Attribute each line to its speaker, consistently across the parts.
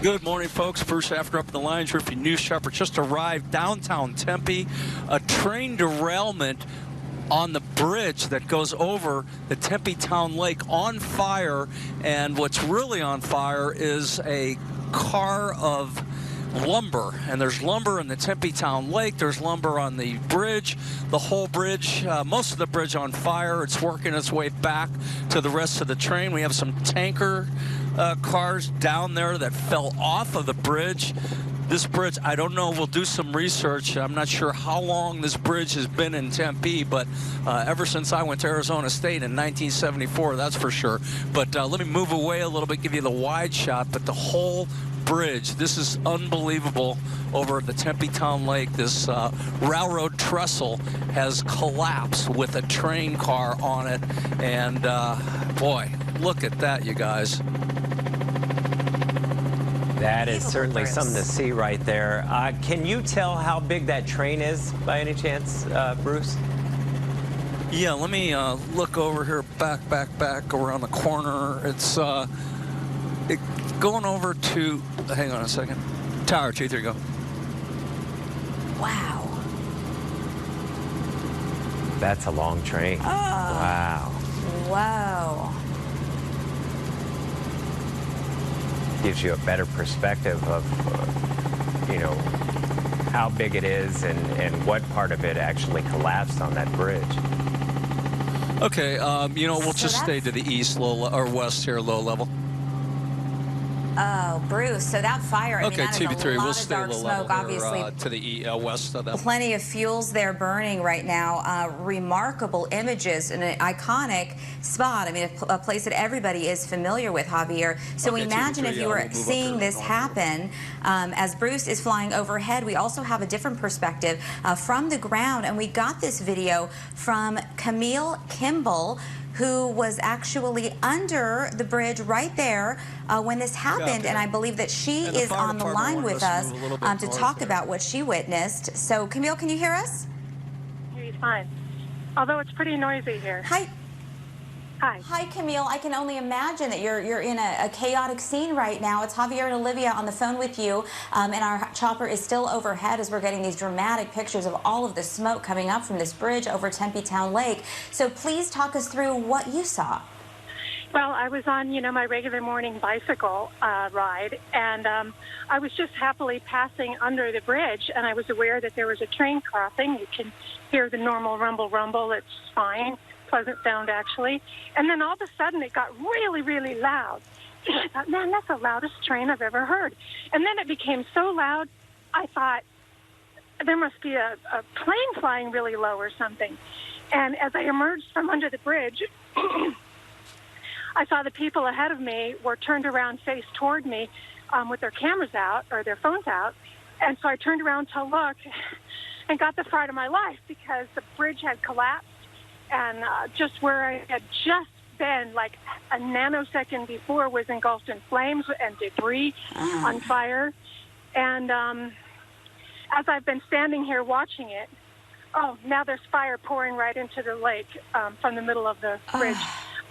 Speaker 1: Good morning, folks. Bruce After up in the Lions Riffy News Shopper just arrived downtown Tempe. A train derailment on the bridge that goes over the Tempe Town Lake on fire, and what's really on fire is a car of lumber, and there's lumber in the Tempe Town Lake, there's lumber on the bridge, the whole bridge, most of the bridge on fire. It's working its way back to the rest of the train. We have some tanker cars down there that fell off of the bridge. This bridge, I don't know, we'll do some research. I'm not sure how long this bridge has been in Tempe, but ever since I went to Arizona State in 1974, that's for sure. But let me move away a little bit, give you the wide shot, but the whole bridge, this is unbelievable over at the Tempe Town Lake. This railroad trestle has collapsed with a train car on it, and boy, look at that, you guys.
Speaker 2: That is certainly something to see right there. Can you tell how big that train is by any chance, Bruce?
Speaker 1: Yeah, let me look over here, back around the corner. It's going over to, hang on a second, Tower 2, there you go.
Speaker 3: Wow.
Speaker 2: That's a long train.
Speaker 3: Oh.
Speaker 2: Wow.
Speaker 3: Wow.
Speaker 2: Gives you a better perspective of, you know, how big it is and what part of it actually collapsed on that bridge.
Speaker 1: Okay, you know, we'll just stay to the east, or west here, low level.
Speaker 3: Oh, Bruce, so that fire, I mean, that is a
Speaker 1: TV3,
Speaker 3: lot
Speaker 1: we'll
Speaker 3: of
Speaker 1: stay
Speaker 3: dark
Speaker 1: low
Speaker 3: smoke,
Speaker 1: level
Speaker 3: obviously.
Speaker 1: here, to the west of that.
Speaker 3: Plenty of fuels there burning right now. Remarkable images in an iconic spot. I mean, a place that everybody is familiar with, Javier. So imagine if you were seeing this happen as Bruce is flying overhead. We also have a different perspective from the ground, and we got this video from Camille Kimball, who was actually under the bridge right there when this happened, and I believe that she is on the line with us to talk about what she witnessed. So, Camille, can you hear us?
Speaker 4: I hear you fine, although it's pretty noisy here.
Speaker 3: Hi.
Speaker 4: Hi.
Speaker 3: Hi, Camille. I can only imagine that you're in a chaotic scene right now. It's Javier and Olivia on the phone with you, and our chopper is still overhead as we're getting these dramatic pictures of all of the smoke coming up from this bridge over Tempe Town Lake. So please talk us through what you saw.
Speaker 4: Well, I was on, my regular morning bicycle ride, and I was just happily passing under the bridge, and I was aware that there was a train crossing. You can hear the normal rumble. It's fine. Pleasant sound, actually. And then all of a sudden it got really, really loud. And I thought, man, that's the loudest train I've ever heard. And then it became so loud, I thought, there must be a plane flying really low or something. And as I emerged from under the bridge, I saw the people ahead of me were turned around, face toward me with their cameras out or their phones out. And so I turned around to look and got the fright of my life because the bridge had collapsed. And just where I had just been, like a nanosecond before, was engulfed in flames and debris on fire. And as I've been standing here watching it, now there's fire pouring right into the lake from the middle of the bridge.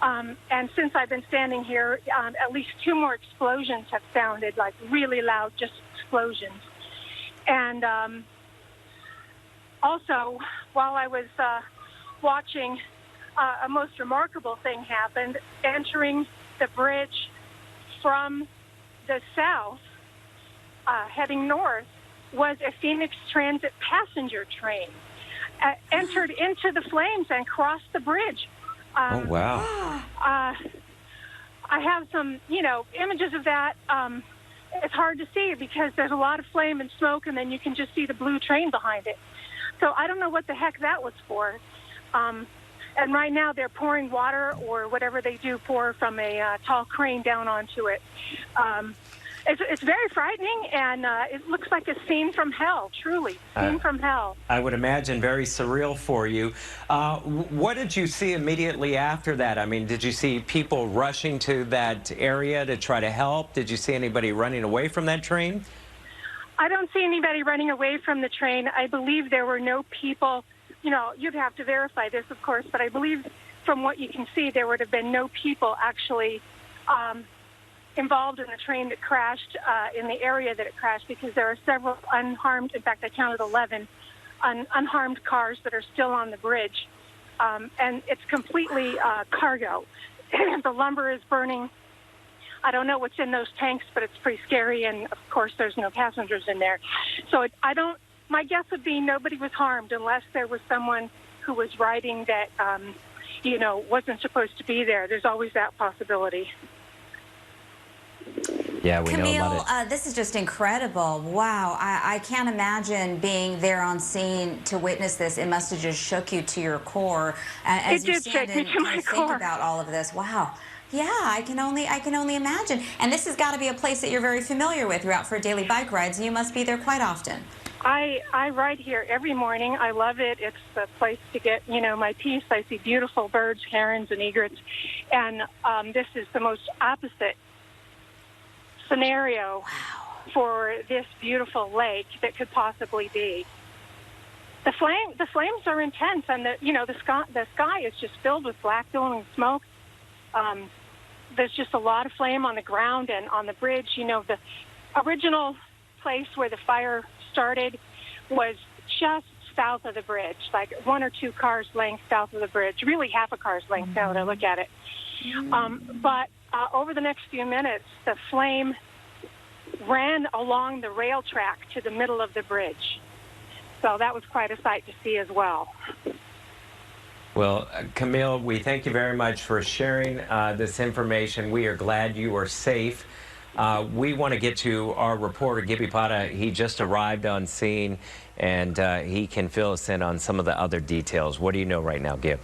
Speaker 4: And since I've been standing here, at least 2 more explosions have sounded, like really loud, just explosions. And also, while I was watching, a most remarkable thing happened. Entering the bridge from the south, heading north, was a Phoenix Transit passenger train. Entered into the flames and crossed the bridge.
Speaker 2: Oh, wow.
Speaker 4: I have some, images of that. It's hard to see because there's a lot of flame and smoke, and then you can just see the blue train behind it. So I don't know what the heck that was for. And right now they're pouring water or whatever they do pour from a tall crane down onto it. It's very frightening, and it looks like a scene from hell, truly, scene from hell.
Speaker 2: I would imagine very surreal for you. What did you see immediately after that? I mean, did you see people rushing to that area to try to help? Did you see anybody running away from that train?
Speaker 4: I don't see anybody running away from the train. I believe there were no people. You'd have to verify this, of course, but I believe from what you can see, there would have been no people actually involved in the train that crashed in the area that it crashed, because there are several unharmed, in fact, I counted 11 unharmed cars that are still on the bridge. And it's completely cargo. The lumber is burning. I don't know what's in those tanks, but it's pretty scary. And, of course, there's no passengers in there. So my guess would be nobody was harmed unless there was someone who was riding that, wasn't supposed to be there. There's always that possibility.
Speaker 2: Yeah, we
Speaker 3: Camille,
Speaker 2: know about it.
Speaker 3: this is just incredible. Wow, I can't imagine being there on scene to witness this. It must have just shook you to your core as you stand and think about all of this. Wow. Yeah, I can only imagine. And this has got to be a place that you're very familiar with. You're out for daily bike rides, and you must be there quite often.
Speaker 4: I ride here every morning. I love it. It's the place to get, my peace. I see beautiful birds, herons, and egrets. And this is the most opposite scenario for this beautiful lake that could possibly be. The flames are intense, and the sky is just filled with black billowing smoke. There's just a lot of flame on the ground and on the bridge. The original place where the fire started was just south of the bridge, like 1 or 2 cars length south of the bridge, really half a car's length now that I look at it. But over the next few minutes, the flame ran along the rail track to the middle of the bridge. So that was quite a sight to see as well.
Speaker 2: Well, Camille, we thank you very much for sharing this information. We are glad you are safe. We want to get to our reporter, Gibby Pata. He just arrived on scene, and he can fill us in on some of the other details. What do you know right now, Gib?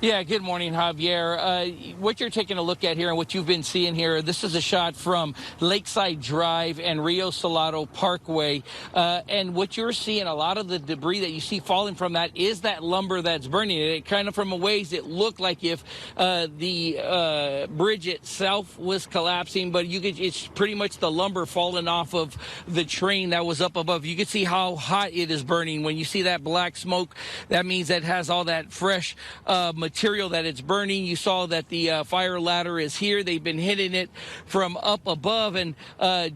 Speaker 5: Yeah, good morning, Javier. What you're taking a look at here and what you've been seeing here, this is a shot from Lakeside Drive and Rio Salado Parkway. And what you're seeing, a lot of the debris that you see falling from that is that lumber that's burning. It kind of from a ways, it looked like if the bridge itself was collapsing, but it's pretty much the lumber falling off of the train that was up above. You can see how hot it is burning. When you see that black smoke, that means that it has all that fresh material that it's burning. You saw that the fire ladder is here. They've been hitting it from up above. And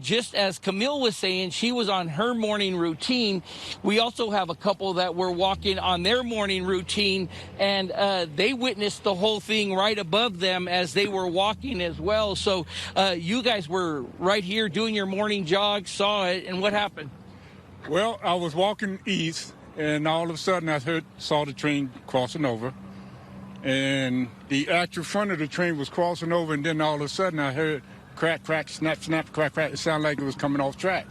Speaker 5: just as Camille was saying, she was on her morning routine. We also have a couple that were walking on their morning routine, and they witnessed the whole thing right above them as they were walking as well. So you guys were right here doing your morning jog, saw it, and what happened?
Speaker 6: Well, I was walking east, and all of a sudden I saw the train crossing over. And the actual front of the train was crossing over, and then all of a sudden I heard crack, crack, snap, snap, crack, crack. It sounded like it was coming off track.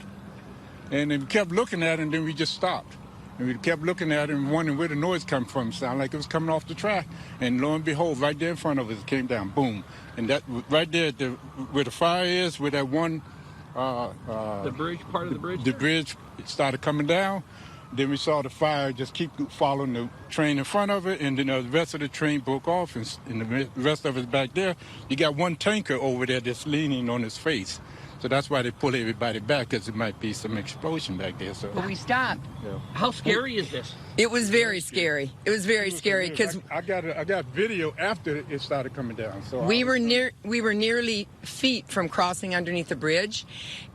Speaker 6: And then we kept looking at it, and then we just stopped. And we kept looking at it and wondering where the noise come from. It sounded like it was coming off the track. And lo and behold, right there in front of us, it came down, boom. And that right there, where the fire is, where that one...
Speaker 5: the bridge, part of the bridge?
Speaker 6: The bridge started coming down. Then we saw the fire just keep following the train in front of it, and then the rest of the train broke off, and the rest of it back there. You got one tanker over there that's leaning on his face. So that's why they pull everybody back, because it might be some explosion back there. So.
Speaker 7: But we stopped.
Speaker 6: Yeah.
Speaker 5: How scary is this?
Speaker 7: It was very scary. It was very scary because
Speaker 6: I got video after it started coming down. So
Speaker 7: we were nearly feet from crossing underneath the bridge,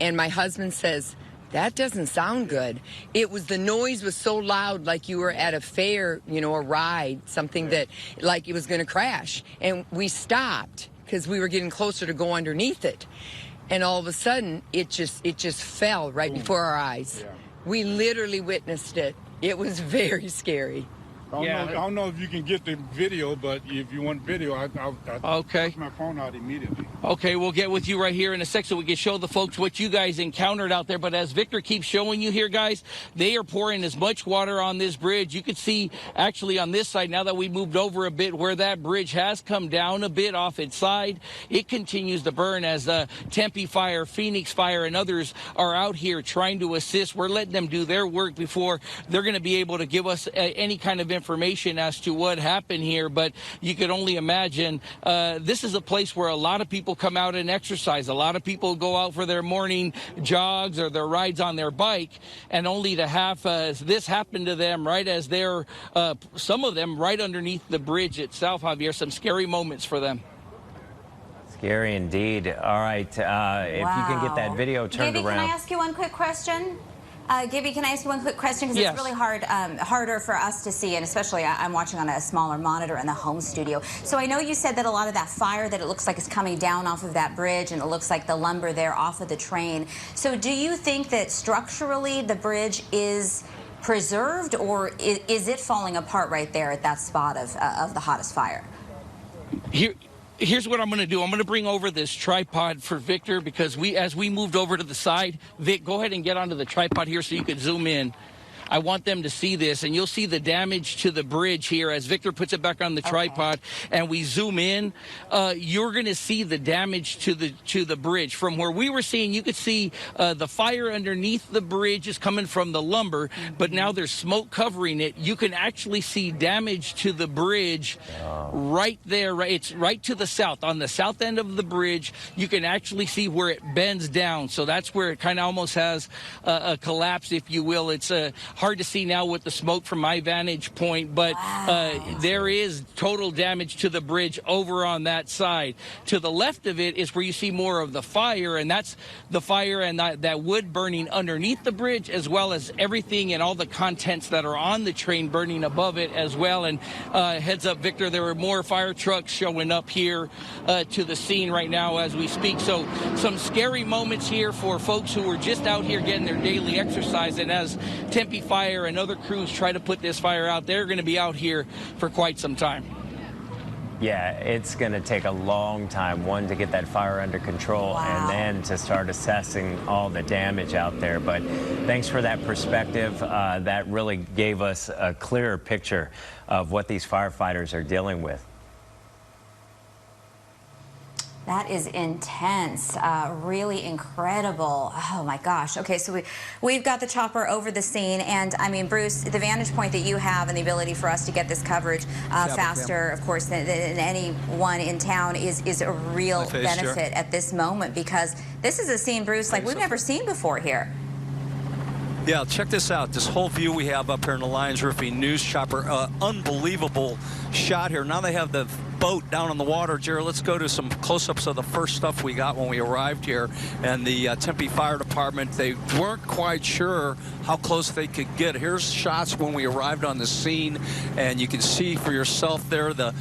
Speaker 7: and my husband says, "That doesn't sound good." The noise was so loud, like you were at a fair, a ride, something that like it was going to crash. And we stopped because we were getting closer to go underneath it. And all of a sudden, it just fell right before our eyes.
Speaker 6: Yeah.
Speaker 7: We literally witnessed it. It was very scary.
Speaker 6: I don't know if you can get the video, but if you want video, I'll take my phone out immediately.
Speaker 5: Okay, we'll get with you right here in a sec so we can show the folks what you guys encountered out there. But as Victor keeps showing you here, guys, they are pouring as much water on this bridge. You can see actually on this side, now that we moved over a bit, where that bridge has come down a bit off its side, it continues to burn as the Tempe Fire, Phoenix Fire, and others are out here trying to assist. We're letting them do their work before they're going to be able to give us any kind of information as to what happened here. But you could only imagine this is a place where a lot of people come out and exercise. A lot of people go out for their morning jogs or their rides on their bike, and only to have this happen to them right as they're some of them right underneath the bridge itself, Javier. Some scary moments for them.
Speaker 2: Scary indeed. All right, if you can get that video turned
Speaker 3: Gibby,
Speaker 2: around.
Speaker 3: can I ask you one quick question? Gibby, can I ask you one quick question? Because
Speaker 5: Yes.
Speaker 3: it's really harder for us to see, and especially I'm watching on a smaller monitor in the home studio. So I know you said that a lot of that fire that it looks like is coming down off of that bridge, and it looks like the lumber there off of the train. So do you think that structurally the bridge is preserved, or is it falling apart right there at that spot of the hottest fire?
Speaker 5: Here's what I'm going to do. I'm going to bring over this tripod for Victor, because as we moved over to the side, Vic, go ahead and get onto the tripod here so you can zoom in. I want them to see this, and you'll see the damage to the bridge here as Victor puts it back on the tripod and we zoom in. You're going to see the damage to the bridge. From where we were seeing, you could see the fire underneath the bridge is coming from the lumber, but now there's smoke covering it. You can actually see damage to the bridge right there. It's right to the south. On the south end of the bridge, you can actually see where it bends down. So that's where it kind of almost has a collapse, if you will. It's hard to see now with the smoke from my vantage point, but there is total damage to the bridge over on that side. To the left of it is where you see more of the fire, and that's the fire and that wood burning underneath the bridge, as well as everything and all the contents that are on the train burning above it as well. And heads up, Victor, there are more fire trucks showing up here to the scene right now as we speak. So some scary moments here for folks who are just out here getting their daily exercise. And as Tempe Fire and other crews try to put this fire out, they're going to be out here for quite some time.
Speaker 2: Yeah, it's going to take a long time, one, to get that fire under control, and then to start assessing all the damage out there. But thanks for that perspective. That really gave us a clearer picture of what these firefighters are dealing with.
Speaker 3: That is intense, really incredible. Oh my gosh. Okay, so we've got the chopper over the scene, and I mean, Bruce, the vantage point that you have and the ability for us to get this coverage faster, of course, than anyone in town is a real benefit at this moment, because this is a scene, Bruce, like we've never seen before here.
Speaker 1: Yeah, check this out. This whole view we have up here in the Lions Roofing News Chopper, unbelievable shot here. Now they have the boat down in the water. Jared, let's go to some close-ups of the first stuff we got when we arrived here. And the Tempe Fire Department, they weren't quite sure how close they could get. Here's shots when we arrived on the scene, and you can see for yourself there the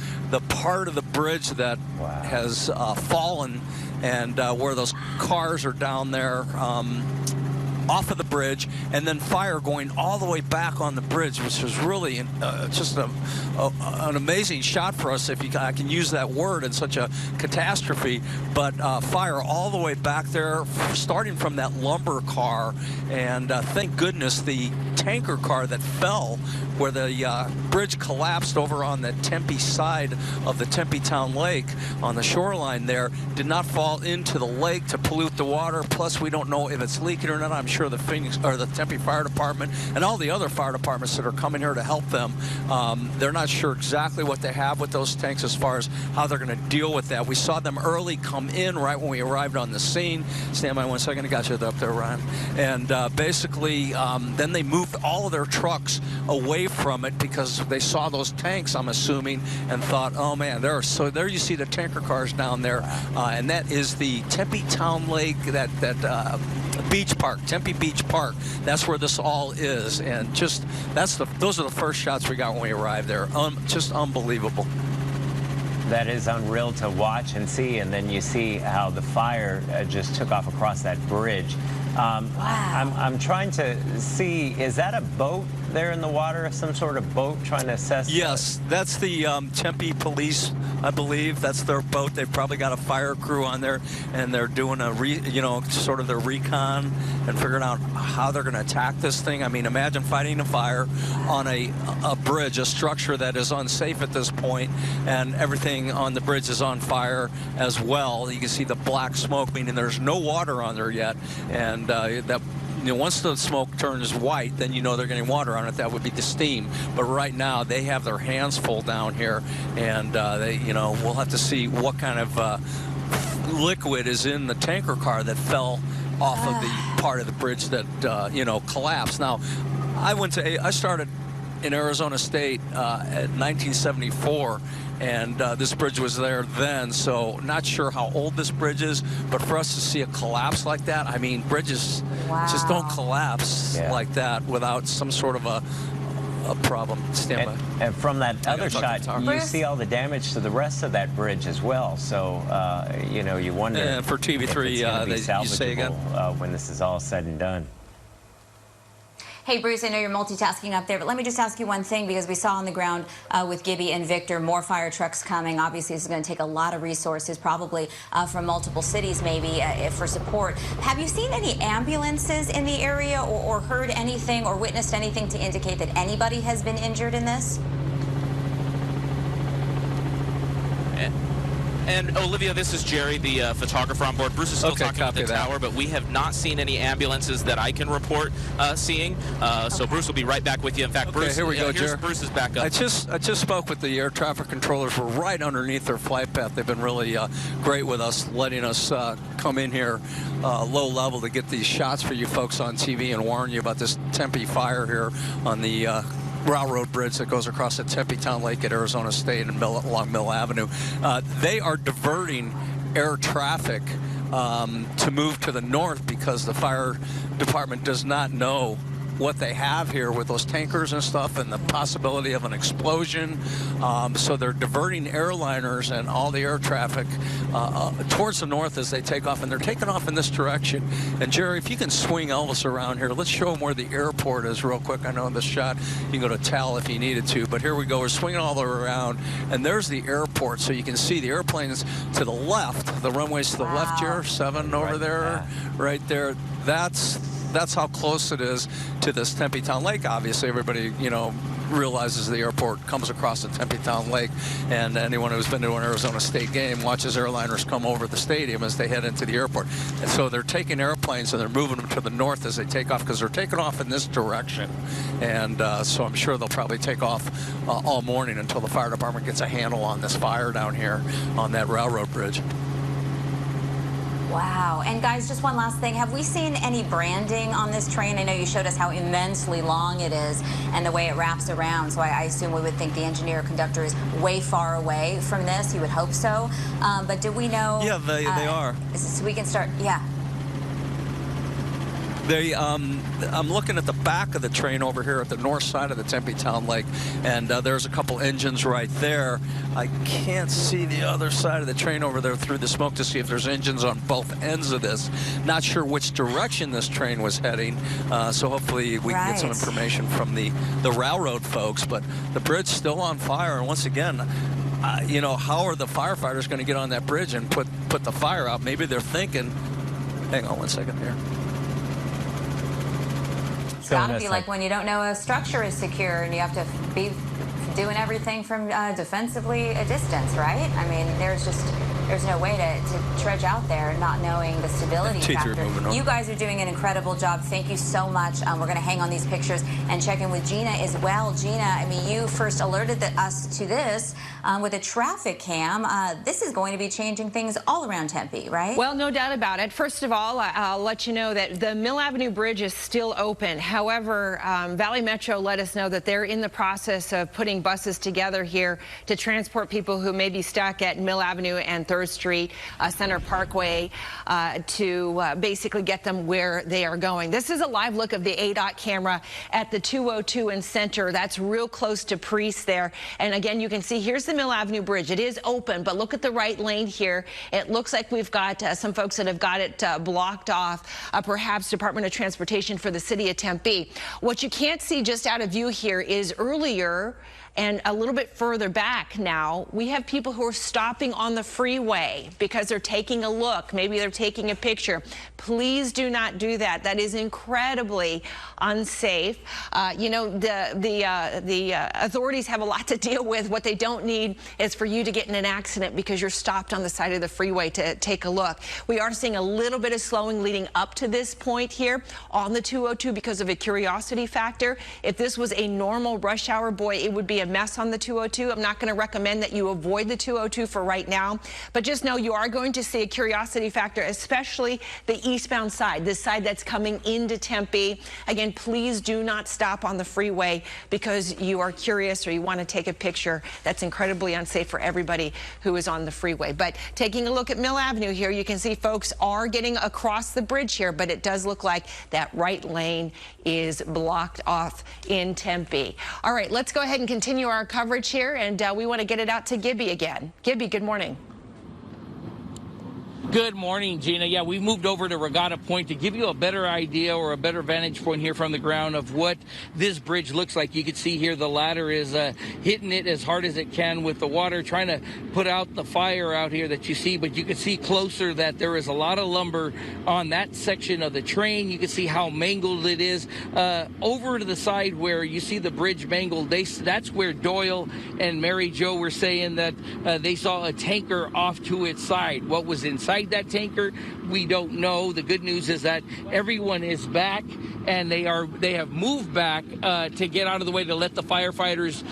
Speaker 1: part of the bridge that has fallen, and where those cars are down there. Off of the bridge, and then fire going all the way back on the bridge, which was really just an amazing shot for us, if I can use that word, in such a catastrophe. But fire all the way back there, starting from that lumber car, and thank goodness the tanker car that fell where the bridge collapsed over on the Tempe side of the Tempe Town Lake on the shoreline there did not fall into the lake to pollute the water. Plus, we don't know if it's leaking or not. I'm sure the Tempe Fire Department and all the other fire departments that are coming here to help them, they're not sure exactly what they have with those tanks as far as how they're going to deal with that. We saw them early come in right when we arrived on the scene. Stand by 1 second. I got you up there, Ryan. And basically, then they moved all of their trucks away from it because they saw those tanks, I'm assuming, and thought, oh man, there you see the tanker cars down there, and that is the Tempe Town Lake, that beach park, Tempe Beach Park. That's where this all is, and just those are the first shots we got when we arrived there. Just unbelievable.
Speaker 2: That is unreal to watch and see, and then you see how the fire just took off across that bridge. I'm trying to see, is that a boat there in the water, some sort of boat trying to assess?
Speaker 1: Yes, that's the Tempe police, I believe. That's their boat. They've probably got a fire crew on there, and they're doing sort of their recon and figuring out how they're going to attack this thing. I mean, imagine fighting a fire on a bridge, a structure that is unsafe at this point, and everything on the bridge is on fire as well. You can see the black smoke, meaning there's no water on there yet, and once the smoke turns white, then you know they're getting water on it. That would be the steam. But right now, they have their hands full down here, and we'll have to see what kind of liquid is in the tanker car that fell off of the part of the bridge that collapsed. Now, I started in Arizona State at 1974. and this bridge was there then, so not sure how old this bridge is, but for us to see a collapse like that, I mean, bridges just don't collapse like that without some sort of a problem. Stand by.
Speaker 2: And from that other shot, you see all the damage to the rest of that bridge as well. So, you know, you wonder
Speaker 1: and for TV3,
Speaker 2: you
Speaker 1: say again?
Speaker 2: When this is all said and done.
Speaker 3: Hey, Bruce, I know you're multitasking up there, but let me just ask you one thing, because we saw on the ground with Gibby and Victor, more fire trucks coming. Obviously, this is going to take a lot of resources, probably from multiple cities maybe, for support. Have you seen any ambulances in the area or heard anything or witnessed anything to indicate that anybody has been injured in this?
Speaker 8: And Olivia, this is Jerry, the photographer on board. Bruce is still talking about the tower, but we have not seen any ambulances that I can report seeing. So Bruce will be right back with you. In fact, Bruce,
Speaker 1: here we go, Jerry.
Speaker 8: Bruce is back up.
Speaker 1: I just spoke with the air traffic controllers. We're right underneath their flight path. They've been really great with us, letting us come in here low level to get these shots for you folks on TV and warn you about this Tempe fire here on the railroad bridge that goes across the Tempe Town Lake at Arizona State and along Mill Avenue. They are diverting air traffic to move to the north because the fire department does not know what they have here with those tankers and stuff and the possibility of an explosion. So they're diverting airliners and all the air traffic towards the north as they take off, and they're taking off in this direction. And Jerry, if you can swing Elvis around here, let's show them where the airport is real quick. I know in this shot you can go to Tal if you needed to, but here we go. We're swinging all the way around, and there's the airport. So you can see the airplanes to the left, the runways to the left, Jerry, 7 over there, right there. That's how close it is to this Tempe Town Lake. Obviously, everybody, you know, realizes the airport comes across the Tempe Town Lake, and anyone who's been to an Arizona State game watches airliners come over the stadium as they head into the airport. And so they're taking airplanes and they're moving them to the north as they take off, because they're taking off in this direction. And so I'm sure they'll probably take off all morning until the fire department gets a handle on this fire down here on that railroad bridge.
Speaker 3: Wow. And guys, just one last thing. Have we seen any branding on this train? I know you showed us how immensely long it is and the way it wraps around. So I assume we would think the engineer conductor is way far away from this. You would hope so. But do we know?
Speaker 1: Yeah, they are.
Speaker 3: So we can start. Yeah.
Speaker 1: I'm looking at the back of the train over here at the north side of the Tempe Town Lake, and there's a couple engines right there. I can't see the other side of the train over there through the smoke to see if there's engines on both ends of this. Not sure which direction this train was heading, so hopefully we can get some information from the railroad folks. But the bridge's still on fire, and once again, you know, how are the firefighters going to get on that bridge and put the fire out? Maybe they're thinking, hang on one second here.
Speaker 3: It's got to be like when you don't know a structure is secure and you have to be doing everything from defensively a distance, right? I mean, there's no way to trudge out there not knowing the stability factor. You guys are doing an incredible job. Thank you so much. We're going to hang on these pictures and check in with Gina as well. Gina, I mean, you first alerted us to this with a traffic cam. This is going to be changing things all around Tempe, right?
Speaker 9: Well, no doubt about it. First of all, I'll let you know that the Mill Avenue Bridge is still open. However, Valley Metro let us know that they're in the process of putting buses together here to transport people who may be stuck at Mill Avenue and 3rd Street, Center Parkway, to basically get them where they are going. This is a live look of the ADOT camera at the 202 and Center. That's real close to Priest there. And again, you can see here's the Mill Avenue Bridge. It is open, but look at the right lane here. It looks like we've got some folks that have got it blocked off, perhaps Department of Transportation for the city of Tempe. What you can't see just out of view here is earlier and a little bit further back now, we have people who are stopping on the freeway because they're taking a look. Maybe they're taking a picture. Please do not do that. That is incredibly unsafe. You know, the authorities have a lot to deal with. What they don't need is for you to get in an accident because you're stopped on the side of the freeway to take a look. We are seeing a little bit of slowing leading up to this point here on the 202 because of a curiosity factor. If this was a normal rush hour, boy, it would be a mess on the 202. I'm not going to recommend that you avoid the 202 for right now, but just know you are going to see a curiosity factor, especially the eastbound side, this side that's coming into Tempe. Again, please do not stop on the freeway because you are curious or you want to take a picture. That's incredibly unsafe for everybody who is on the freeway. But taking a look at Mill Avenue here, you can see folks are getting across the bridge here, but it does look like that right lane is blocked off in Tempe. All right, let's go ahead and continue our coverage here, and we want to get it out to Gibby again. Gibby, good morning.
Speaker 5: Good morning, Gina. Yeah, we've moved over to Regatta Point to give you a better idea or a better vantage point here from the ground of what this bridge looks like. You can see here the ladder is hitting it as hard as it can with the water, trying to put out the fire out here that you see. But you can see closer that there is a lot of lumber on that section of the train. You can see how mangled it is. Over to the side where you see the bridge mangled, that's where Doyle and Mary Jo were saying that they saw a tanker off to its side. What was inside that tanker, we don't know. The good news is that everyone is back, and they have moved back to get out of the way to let the firefighters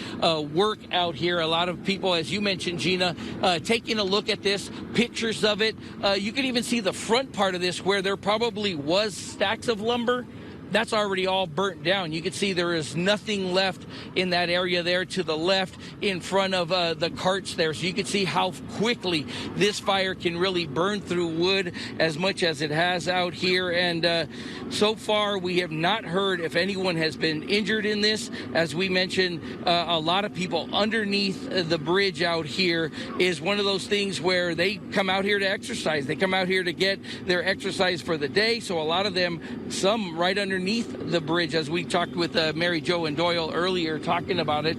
Speaker 5: work out here. A lot of people, as you mentioned, Gina, taking a look at this, pictures of it. You can even see the front part of this where there probably was stacks of lumber. That's already all burnt down. You can see there is nothing left in that area there to the left in front of the carts there. So you can see how quickly this fire can really burn through wood as much as it has out here. And so far, we have not heard if anyone has been injured in this. As we mentioned, a lot of people underneath the bridge out here is one of those things where they come out here to exercise. They come out here to get their exercise for the day. So a lot of them, some right underneath the bridge, as we talked with Mary Jo and Doyle earlier talking about it.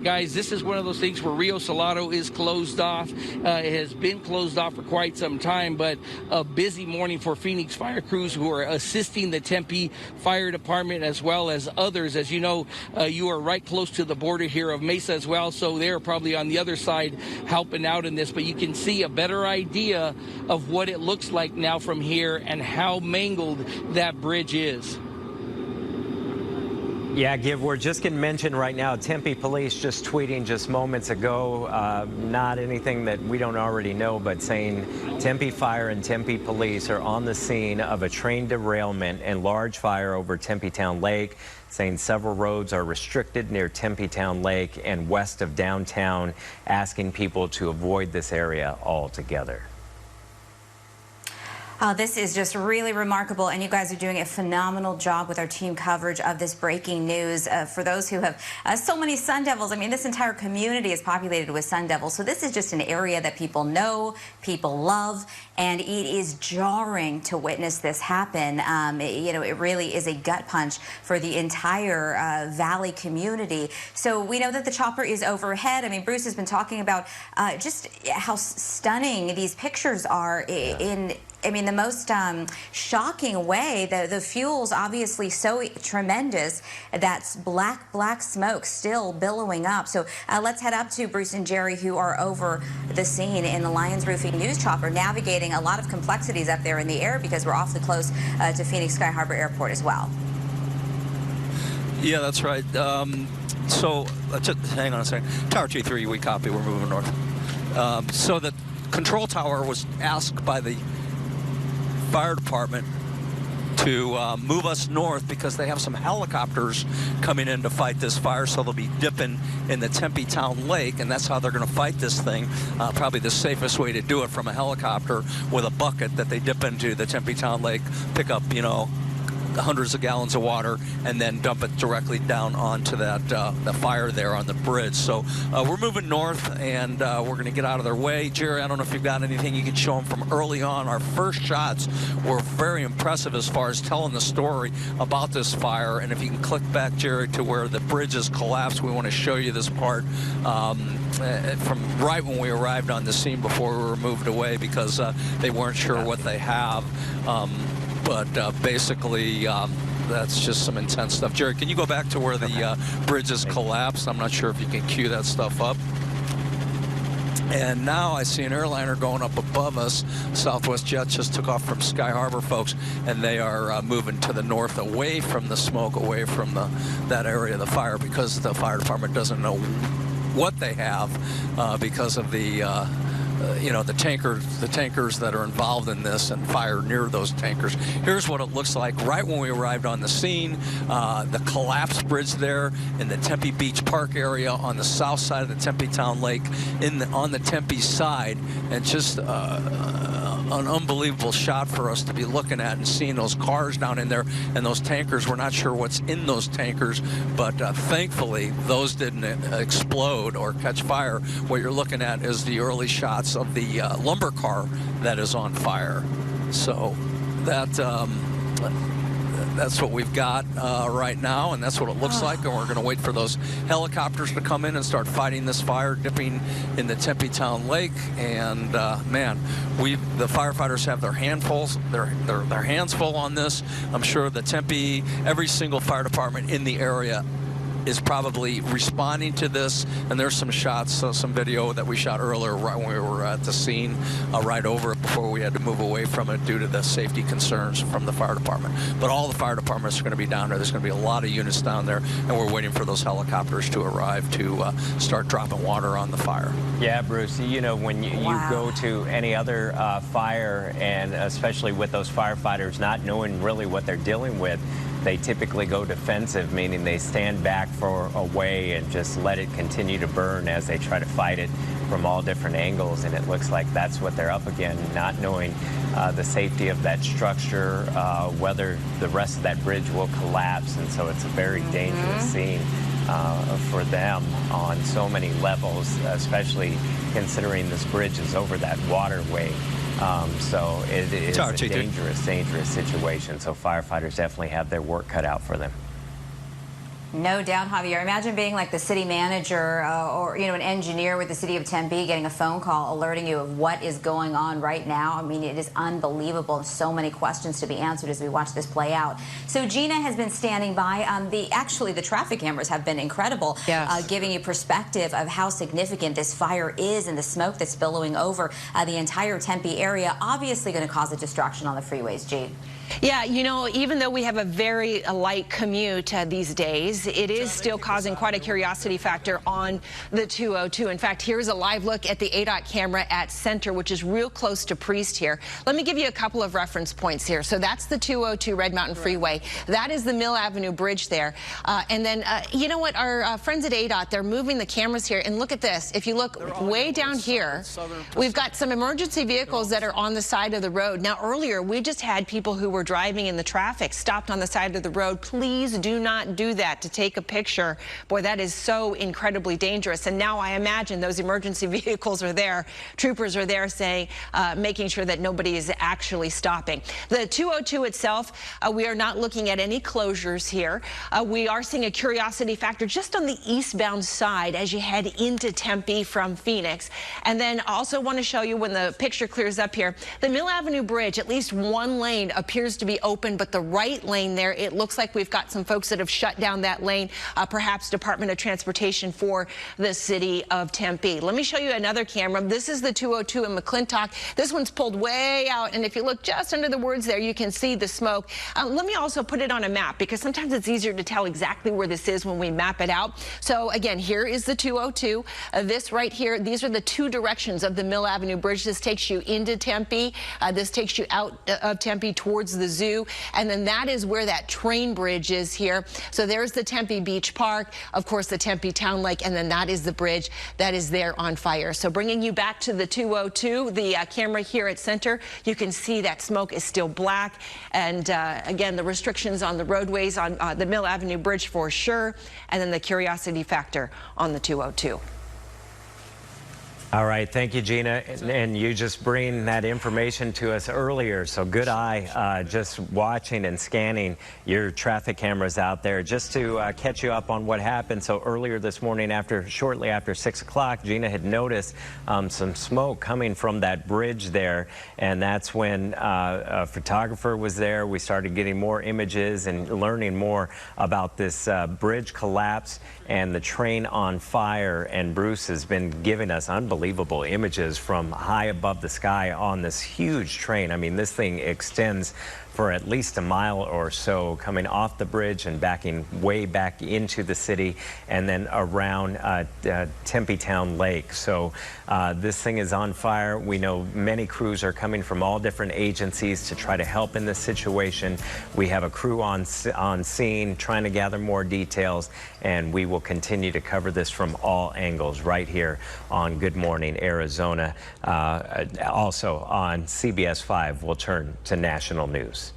Speaker 5: Guys, this is one of those things where Rio Salado is closed off. It has been closed off for quite some time, but a busy morning for Phoenix fire crews who are assisting the Tempe Fire Department as well as others. As you know, you are right close to the border here of Mesa as well, so they're probably on the other side helping out in this, but you can see a better idea of what it looks like now from here and how mangled that bridge is.
Speaker 2: Yeah, Gib, we're just getting mentioned right now. Tempe police just tweeting just moments ago, not anything that we don't already know, but saying Tempe Fire and Tempe police are on the scene of a train derailment and large fire over Tempe Town Lake, saying several roads are restricted near Tempe Town Lake and west of downtown, asking people to avoid this area altogether.
Speaker 3: Oh, this is just really remarkable, and you guys are doing a phenomenal job with our team coverage of this breaking news. For those who have so many Sun Devils, I mean, this entire community is populated with Sun Devils, so this is just an area that people know, people love, and it is jarring to witness this happen. You know, it really is a gut punch for the entire Valley community. So we know that the chopper is overhead. I mean, Bruce has been talking about just how stunning these pictures are in I mean, the most shocking way. The fuel's obviously so tremendous. That's black smoke still billowing up. So let's head up to Bruce and Jerry, who are over the scene in the Lions Roofing News Chopper, navigating a lot of complexities up there in the air because we're awfully close to Phoenix Sky Harbor Airport as well.
Speaker 1: Yeah, that's right. So just hang on a second. Tower 2-3, we copy. We're moving north. So the control tower was asked by the fire department to move us north because they have some helicopters coming in to fight this fire, so they'll be dipping in the Tempe Town Lake, and that's how they're going to fight this thing. Probably the safest way to do it, from a helicopter with a bucket that they dip into the Tempe Town Lake, pick up, you know, hundreds of gallons of water, and then dump it directly down onto that the fire there on the bridge. So we're moving north, and we're going to get out of their way. Jerry, I don't know if you've got anything you can show them from early on. Our first shots were very impressive as far as telling the story about this fire. And if you can click back, Jerry, to where the bridge is collapsed, we want to show you this part from right when we arrived on the scene before we were moved away, because they weren't sure what they have. But basically, that's just some intense stuff. Jerry, can you go back to where the bridge is collapsed? I'm not sure if you can cue that stuff up. And now I see an airliner going up above us. Southwest Jet just took off from Sky Harbor, folks, and they are moving to the north, away from the smoke, away from that area of the fire, because the fire department doesn't know what they have because of the tankers that are involved in this and fire near those tankers. Here's what it looks like right when we arrived on the scene. The collapsed bridge there in the Tempe Beach Park area on the south side of the Tempe Town Lake on the Tempe side, and just an unbelievable shot for us to be looking at and seeing those cars down in there and those tankers. We're not sure what's in those tankers, but thankfully those didn't explode or catch fire. What you're looking at is the early shots of the lumber car that is on fire. So that's what we've got right now, and that's what it looks like. And we're going to wait for those helicopters to come in and start fighting this fire, dipping in the Tempe Town Lake. And man, the firefighters have their hands full on this. I'm sure the Tempe, every single fire department in the area is probably responding to this, and there's some shots, some video that we shot earlier right when we were at the scene, right over it before we had to move away from it due to the safety concerns from the fire department. But all the fire departments are going to be down there. There's going to be a lot of units down there, and we're waiting for those helicopters to arrive to start dropping water on the fire.
Speaker 2: Yeah, Bruce, you know, when you go to any other fire, and especially with those firefighters not knowing really what they're dealing with, they typically go defensive, meaning they stand back for a way and just let it continue to burn as they try to fight it from all different angles. And it looks like that's what they're up against, not knowing the safety of that structure, whether the rest of that bridge will collapse. And so it's a very dangerous scene for them on so many levels, especially considering this bridge is over that waterway. So it is a dangerous situation. So firefighters definitely have their work cut out for them.
Speaker 3: No doubt, Javier. Imagine being like the city manager or, you know, an engineer with the city of Tempe, getting a phone call alerting you of what is going on right now. I mean, it is unbelievable. So many questions to be answered as we watch this play out. So Gina has been standing by. Actually, the traffic cameras have been incredible, giving you perspective of how significant this fire is and the smoke that's billowing over the entire Tempe area. Obviously going to cause a destruction on the freeways, G.
Speaker 9: Yeah, you know, even though we have a very light commute these days, it is still causing quite a curiosity factor on the 202. In fact, here's a live look at the ADOT camera at Center, which is real close to Priest here. Let me give you a couple of reference points here. So that's the 202 Red Mountain Freeway. That is the Mill Avenue Bridge there. And then, you know what, our friends at ADOT, they're moving the cameras here. And look at this. If you look way down here, we've got some emergency vehicles that are on the side of the road. Now, earlier, we just had people who were driving in the traffic stopped on the side of the road. Please do not do that to take a picture. Boy, that is so incredibly dangerous. And now I imagine those emergency vehicles are there. Troopers are there saying, making sure that nobody is actually stopping. The 202 itself, we are not looking at any closures here. We are seeing a curiosity factor just on the eastbound side as you head into Tempe from Phoenix. And then also want to show you when the picture clears up here, the Mill Avenue Bridge, at least one lane appears to be open, but the right lane there, it looks like we've got some folks that have shut down that lane, perhaps Department of Transportation for the city of Tempe. Let me show you another camera. This is the 202 in McClintock. This one's pulled way out, and if you look just under the words there, you can see the smoke. Let me also put it on a map, because sometimes it's easier to tell exactly where this is when we map it out. So again, here is the 202. This right here, these are the two directions of the Mill Avenue Bridge. This takes you into Tempe. This takes you out of Tempe towards the zoo. And then that is where that train bridge is here. So there's the Tempe Beach Park, of course, the Tempe Town Lake, and then that is the bridge that is there on fire. So bringing you back to the 202, the camera here at Center, you can see that smoke is still black. And again, the restrictions on the roadways on the Mill Avenue Bridge for sure, and then the curiosity factor on the 202.
Speaker 2: All right, thank you, Gina. And you just bring that information to us earlier. So good eye, just watching and scanning your traffic cameras out there just to catch you up on what happened. So earlier this morning, shortly after 6 o'clock, Gina had noticed some smoke coming from that bridge there. And that's when a photographer was there. We started getting more images and learning more about this bridge collapse and the train on fire. And Bruce has been giving us unbelievable unbelievable images from high above the sky on this huge train. I mean, this thing extends for at least a mile or so, coming off the bridge and backing way back into the city and then around Tempe Town Lake. So this thing is on fire. We know many crews are coming from all different agencies to try to help in this situation. We have a crew on scene trying to gather more details, and we will continue to cover this from all angles right here on Good Morning Arizona. Also on CBS 5, we'll turn to national news.